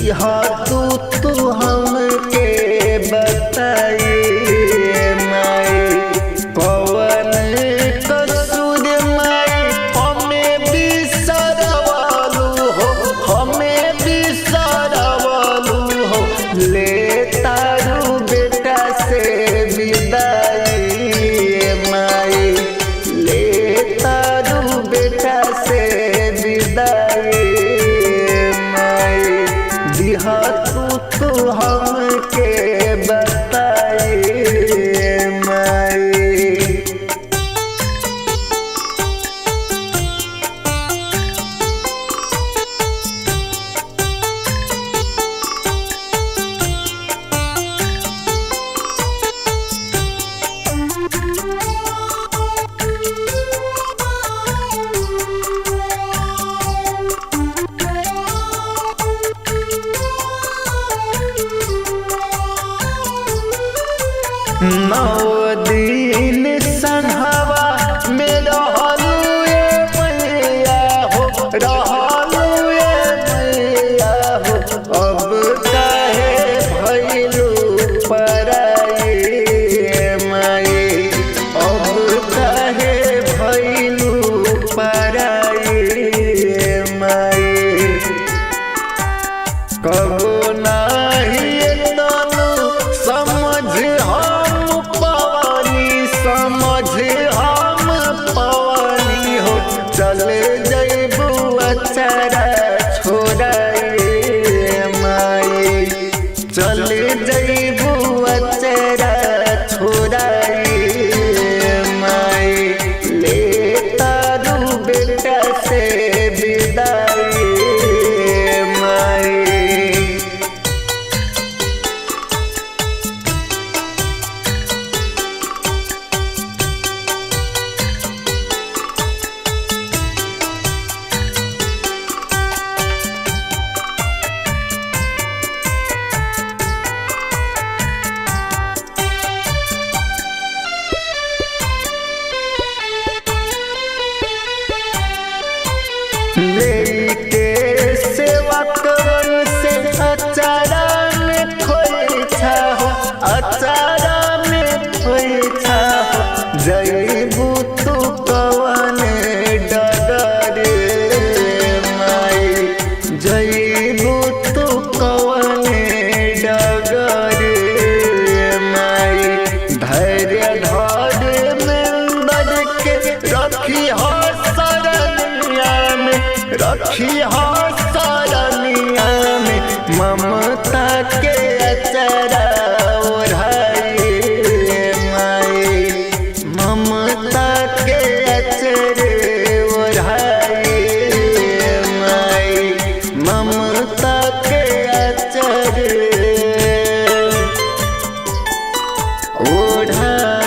दिहा तू हमके बताई माई कवन कसूर माई हमें बिसरवालू हो हमें बिसरवालू हो ले तारू बेटा से विदाई माई ले तारू बेटा से विदाई माई दिहा तू हमके बताई माई। नौ दिन सन्हवा में रहलू मैया हो रहलू मैया हो अब काहे भइलू पराई माई अब काहे भइलू पराई माई कबो नाही तनु समझ हम पवानी हो चल जइबू अचरा छोड़ाई माई चल जइबू अचरा छोड़ाई माई ले तारू बेटा से विदाई माई। लेके सेवकवन से अचारा में खोइछा हो अचारा में खोइछा हो जइबू तू कवन डगर माई जइबू तू कवन डगर माई धैर्य धर में बद के रखी हो रखी हो सरनिया में ममता के अचरा ओढ़ाई माई ममता के अचरे ओढ़ाई माई ममता के अचरे ओढ़ाई।